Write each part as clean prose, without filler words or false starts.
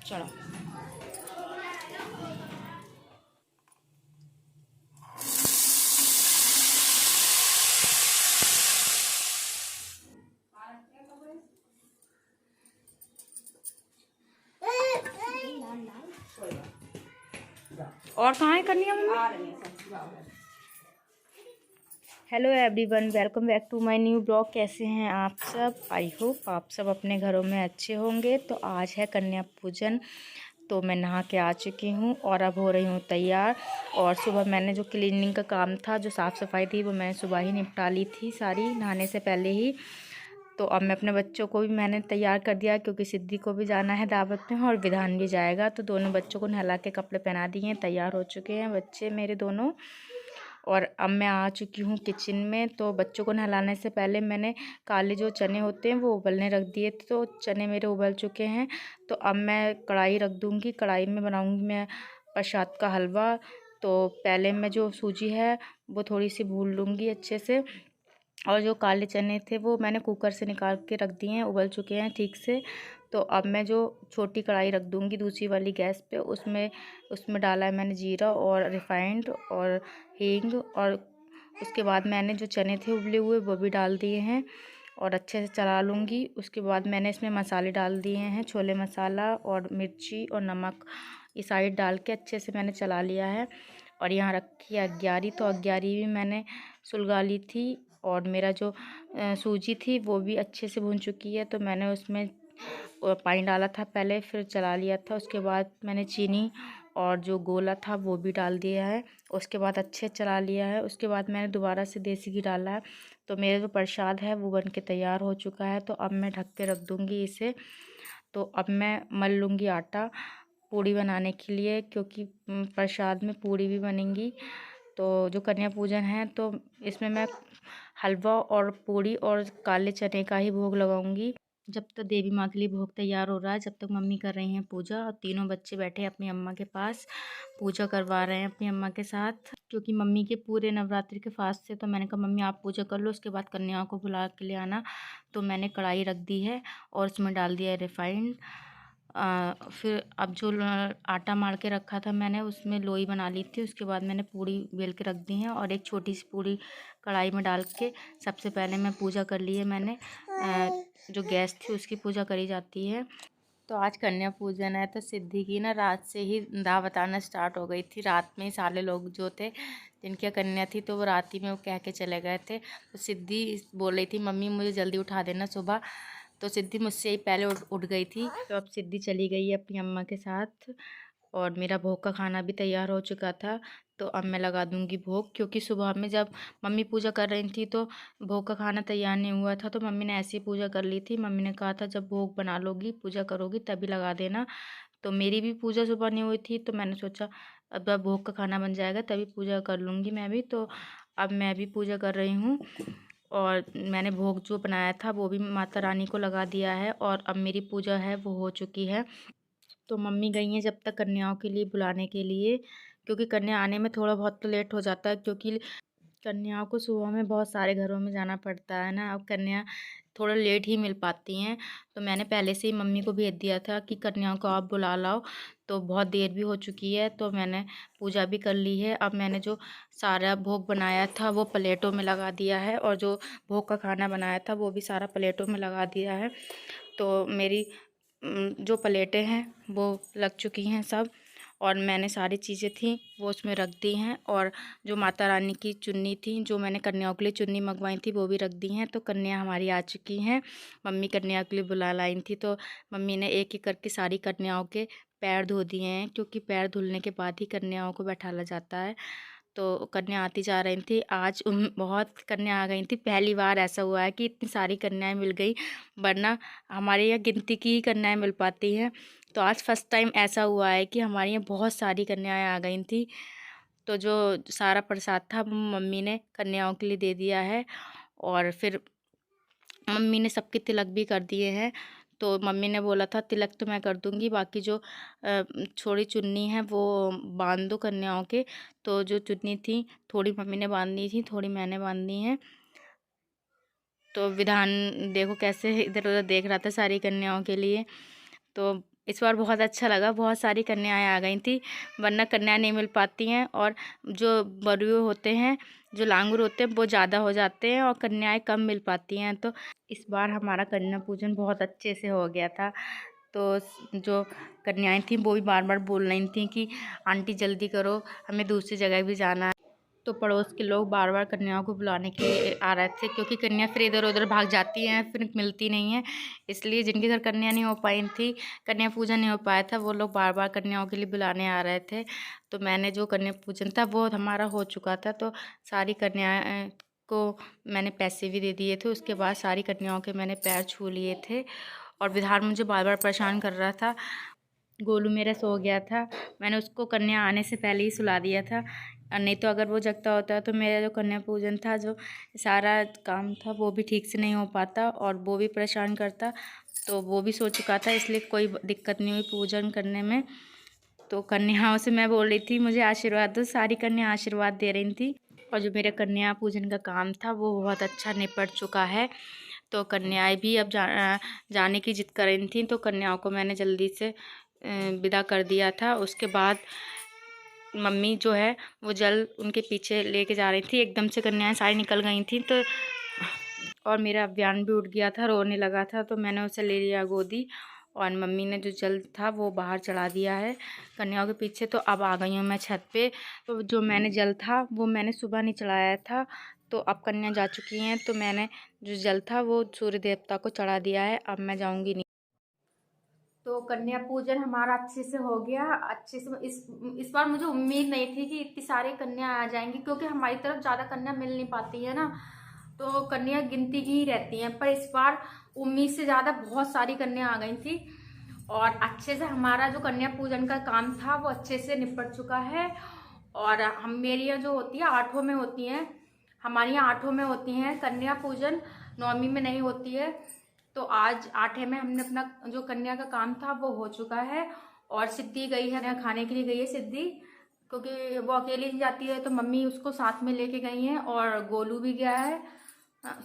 चलो और कहाँ है करनी है mummy? Hello everyone, welcome back to my new blog. कैसे हैं आप सब? आई होप आप सब अपने घरों में अच्छे होंगे। तो आज है कन्या पूजन, तो मैं नहा के आ चुकी हूँ और अब हो रही हूँ तैयार। और सुबह मैंने जो क्लीनिंग का काम था, जो साफ़ सफाई थी, वो मैंने सुबह ही निपटा ली थी सारी, नहाने से पहले ही। तो अब मैं अपने बच्चों को भी मैंने तैयार कर दिया, क्योंकि सिद्धि को भी जाना है दावत में और विधान भी जाएगा। तो दोनों बच्चों को नहला के कपड़े पहना दिए हैं, तैयार हो चुके हैं बच्चे मेरे दोनों। और अब मैं आ चुकी हूँ किचन में। तो बच्चों को नहलाने से पहले मैंने काले जो चने होते हैं वो उबलने रख दिए थे, तो चने मेरे उबल चुके हैं। तो अब मैं कढ़ाई रख दूँगी, कढ़ाई में बनाऊँगी मैं प्रसाद का हलवा। तो पहले मैं जो सूजी है वो थोड़ी सी भून लूँगी अच्छे से, और जो काले चने थे वो मैंने कुकर से निकाल के रख दिए हैं, उबल चुके हैं ठीक से। तो अब मैं जो छोटी कढ़ाई रख दूँगी दूसरी वाली गैस पे, उसमें उसमें डाला है मैंने जीरा और रिफाइंड और हींग, और उसके बाद मैंने जो चने थे उबले हुए वो भी डाल दिए हैं और अच्छे से चला लूँगी। उसके बाद मैंने इसमें मसाले डाल दिए हैं, छोले मसाला और मिर्ची और नमक, ये साइड डाल के अच्छे से मैंने चला लिया है। और यहाँ रखी है अग्यारी, तो अग्यारी भी मैंने सुलगा ली थी। और मेरा जो सूजी थी वो भी अच्छे से भून चुकी है, तो मैंने उसमें पानी डाला था पहले, फिर चला लिया था। उसके बाद मैंने चीनी और जो गोला था वो भी डाल दिया है, उसके बाद अच्छे चला लिया है। उसके बाद मैंने दोबारा से देसी घी डाला है। तो मेरा जो प्रसाद है वो बन के तैयार हो चुका है। तो अब मैं ढक के रख दूँगी इसे। तो अब मैं मल लूँगी आटा पूड़ी बनाने के लिए, क्योंकि प्रसाद में पूड़ी भी बनेंगी। तो जो कन्या पूजन है तो इसमें मैं हलवा और पूड़ी और काले चने का ही भोग लगाऊंगी। जब तक देवी माँ के लिए भोग तैयार हो रहा है, जब तक मम्मी कर रही हैं पूजा, और तीनों बच्चे बैठे अपनी अम्मा के पास पूजा करवा रहे हैं अपनी अम्मा के साथ, क्योंकि मम्मी के पूरे नवरात्रि के फास्ट से। तो मैंने कहा मम्मी आप पूजा कर लो, उसके बाद कन्याओं को बुला के ले आना। तो मैंने कढ़ाई रख दी है और उसमें डाल दिया है रिफाइंड। फिर अब जो आटा मार के रखा था मैंने, उसमें लोई बना ली थी। उसके बाद मैंने पूड़ी बेल के रख दी है और एक छोटी सी पूड़ी कढ़ाई में डाल के सबसे पहले मैं पूजा कर ली है मैंने। जो गैस थी उसकी पूजा करी जाती है। तो आज कन्या पूजन है, तो सिद्धि की ना रात से ही दावत आना स्टार्ट हो गई थी। रात में ही सारे लोग जो थे जिनकी कन्या थी, तो वो रात ही में वो कह के चले गए थे। तो सिद्धि बोल रही थी मम्मी मुझे जल्दी उठा देना सुबह। तो सिद्धि मुझसे ही पहले उठ गई थी। तो अब सिद्धि चली गई है अपनी अम्मा के साथ, और मेरा भोग का खाना भी तैयार हो चुका था। तो अब मैं लगा दूंगी भोग, क्योंकि सुबह में जब मम्मी पूजा कर रही थी तो भोग का खाना तैयार नहीं हुआ था। तो मम्मी ने ऐसी पूजा कर ली थी। मम्मी ने कहा था जब भोग बना लोगी पूजा करोगी तभी लगा देना। तो मेरी भी पूजा सुबह नहीं हुई थी, तो मैंने सोचा अब जब भोग का खाना बन जाएगा तभी पूजा कर लूँगी मैं भी। तो अब मैं भी पूजा कर रही हूँ, और मैंने भोग जो बनाया था वो भी माता रानी को लगा दिया है, और अब मेरी पूजा है वो हो चुकी है। तो मम्मी गई हैं जब तक कन्याओं के लिए बुलाने के लिए, क्योंकि कन्या आने में थोड़ा बहुत तो लेट हो जाता है, क्योंकि कन्याओं को सुबह में बहुत सारे घरों में जाना पड़ता है ना। अब कन्या थोड़ा लेट ही मिल पाती हैं। तो मैंने पहले से ही मम्मी को भेज दिया था कि कन्याओं को आप बुला लाओ। तो बहुत देर भी हो चुकी है, तो मैंने पूजा भी कर ली है। अब मैंने जो सारा भोग बनाया था वो प्लेटों में लगा दिया है, और जो भोग का खाना बनाया था वो भी सारा प्लेटों में लगा दिया है। तो मेरी जो प्लेटें हैं वो लग चुकी हैं सब, और मैंने सारी चीज़ें थी वो उसमें रख दी हैं। और जो माता रानी की चुन्नी थी, जो मैंने कन्याओं के लिए चुन्नी मंगवाई थी, वो भी रख दी हैं। तो कन्या हमारी आ चुकी हैं। मम्मी कन्या के लिए बुला लाई थी, तो मम्मी ने एक एक करके सारी कन्याओं के पैर धो दिए हैं, क्योंकि पैर धुलने के बाद ही कन्याओं को बैठाला जाता है। तो कन्या आती जा रही थी। आज बहुत कन्या आ गई थी, पहली बार ऐसा हुआ है कि इतनी सारी कन्याएं मिल गई, वरना हमारे यहाँ गिनती की ही कन्याएं मिल पाती हैं। तो आज फर्स्ट टाइम ऐसा हुआ है कि हमारे यहाँ बहुत सारी कन्याएं आ गई थी। तो जो सारा प्रसाद था वो मम्मी ने कन्याओं के लिए दे दिया है, और फिर मम्मी ने सबके तिलक भी कर दिए हैं। तो मम्मी ने बोला था तिलक तो मैं कर दूंगी, बाकी जो छोड़ी चुन्नी है वो बांध दो कन्याओं के। तो जो चुन्नी थी थोड़ी मम्मी ने बांधनी थी, थोड़ी मैंने बांधनी है। तो विधान देखो कैसे इधर उधर देख रहा था सारी कन्याओं के लिए। तो इस बार बहुत अच्छा लगा, बहुत सारी कन्याएं आ गई थी, वरना कन्याएं नहीं मिल पाती हैं। और जो बरुए होते हैं, जो लांगुर होते हैं वो ज़्यादा हो जाते हैं और कन्याएं कम मिल पाती हैं। तो इस बार हमारा कन्या पूजन बहुत अच्छे से हो गया था। तो जो कन्याएं थीं वो भी बार बार बोल रही थी कि आंटी जल्दी करो, हमें दूसरी जगह भी जाना है। तो पड़ोस के लोग बार बार कन्याओं को बुलाने के लिए आ रहे थे, क्योंकि कन्या फिर इधर उधर भाग जाती हैं, फिर मिलती नहीं है। इसलिए जिनके घर कन्या नहीं हो पाई थी, कन्या पूजन नहीं हो पाया था, वो लोग बार बार कन्याओं के लिए बुलाने आ रहे थे। तो मैंने जो कन्या पूजन था वो हमारा हो चुका था। तो सारी कन्या को मैंने पैसे भी दे दिए थे। उसके बाद सारी कन्याओं के मैंने पैर छू लिए थे। और विधान मुझे बार बार परेशान कर रहा था। गोलू मेरा सो गया था, मैंने उसको कन्या आने से पहले ही सुला दिया था। नहीं तो अगर वो जगता होता तो मेरा जो कन्या पूजन था, जो सारा काम था वो भी ठीक से नहीं हो पाता और वो भी परेशान करता। तो वो भी सो चुका था, इसलिए कोई दिक्कत नहीं हुई पूजन करने में। तो कन्याओं से मैं बोल रही थी मुझे आशीर्वाद दो, सारी कन्या आशीर्वाद दे रही थी। और जो मेरे कन्या पूजन का काम था वो बहुत अच्छा निपट चुका है। तो कन्याएं भी अब जाने की जिद कर रही थी, तो कन्याओं को मैंने जल्दी से विदा कर दिया था। उसके बाद मम्मी जो है वो जल उनके पीछे लेके जा रही थी, एकदम से कन्याएं सारी निकल गई थी। तो और मेरा अभियान भी उठ गया था, रोने लगा था, तो मैंने उसे ले लिया गोदी। और मम्मी ने जो जल था वो बाहर चढ़ा दिया है कन्याओं के पीछे। तो अब आ गई हूँ मैं छत पे। तो जो मैंने जल था वो मैंने सुबह नहीं चढ़ाया था, तो अब कन्या जा चुकी हैं। तो मैंने जो जल था वो सूर्य देवता को चढ़ा दिया है, अब मैं जाऊँगी नहीं। तो कन्या पूजन हमारा अच्छे से हो गया, अच्छे से। इस बार मुझे उम्मीद नहीं थी कि इतनी सारी कन्या आ जाएंगी, क्योंकि हमारी तरफ ज़्यादा कन्या मिल नहीं पाती है ना, तो कन्या गिनती की ही रहती हैं। पर इस बार उम्मीद से ज़्यादा बहुत सारी कन्या आ गई थी। और अच्छे से हमारा जो कन्या पूजन का काम था वो अच्छे से निपट चुका है। और हम मेरी यहाँ जो होती है 8 में होती हैं, हमारी यहाँ 8 में होती हैं कन्या पूजन, 9वीं में नहीं होती है। तो आज 8 में हमने अपना जो कन्या का काम था वो हो चुका है। और सिद्धि गई है खाने के लिए, गई है सिद्धि, क्योंकि वो अकेली नहीं जाती है, तो मम्मी उसको साथ में लेके गई हैं। और गोलू भी गया है,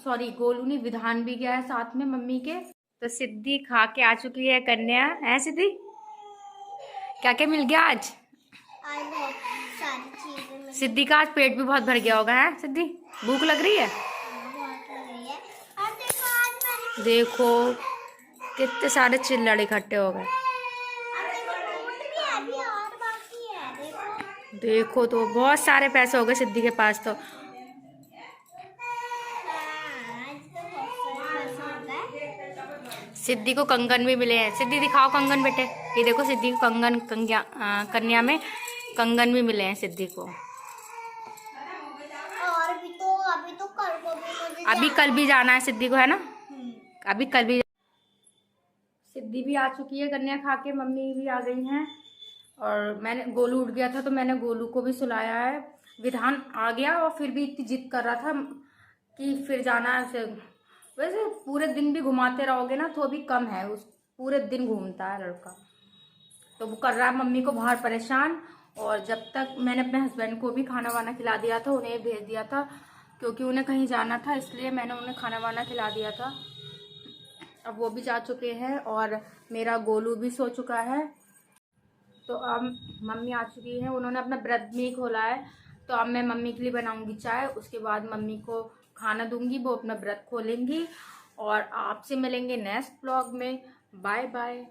सॉरी गोलू नहीं, विधान भी गया है साथ में मम्मी के। तो सिद्धि खा के आ चुकी है कन्या। है सिद्धि, क्या क्या मिल गया आज? सिद्धि का आज पेट भी बहुत भर गया होगा। है सिद्धि, भूख लग रही है? देखो कितने सारे चिल्लड़ इकट्ठे हो गए। देखो तो बहुत सारे पैसे हो गए सिद्धि के पास। तो सिद्धि को कंगन भी मिले हैं। सिद्धि दिखाओ कंगन बेटे, ये देखो सिद्धि को कंगन, कन्या में कंगन भी मिले हैं सिद्धि को। और अभी कल भी जाना है सिद्धि को, है ना? अभी कल भी। सिद्धि भी आ चुकी है कन्या खा के, मम्मी भी आ गई हैं। और मैंने, गोलू उठ गया था तो मैंने गोलू को भी सुलाया है। विधान आ गया और फिर भी इतनी जिद कर रहा था कि फिर जाना है। वैसे पूरे दिन भी घुमाते रहोगे ना तो भी कम है, उस पूरे दिन घूमता है लड़का। तो वो कर रहा है मम्मी को बाहर परेशान। और जब तक मैंने अपने हस्बैंड को भी खाना वाना खिला दिया था, उन्हें भेज दिया था, क्योंकि उन्हें कहीं जाना था, इसलिए मैंने उन्हें खाना वाना खिला दिया था। अब वो भी जा चुके हैं और मेरा गोलू भी सो चुका है। तो अब मम्मी आ चुकी हैं, उन्होंने अपना व्रत भी खोला है। तो अब मैं मम्मी के लिए बनाऊंगी चाय, उसके बाद मम्मी को खाना दूंगी, वो अपना व्रत खोलेंगी। और आपसे मिलेंगे नेक्स्ट ब्लॉग में। Bye bye.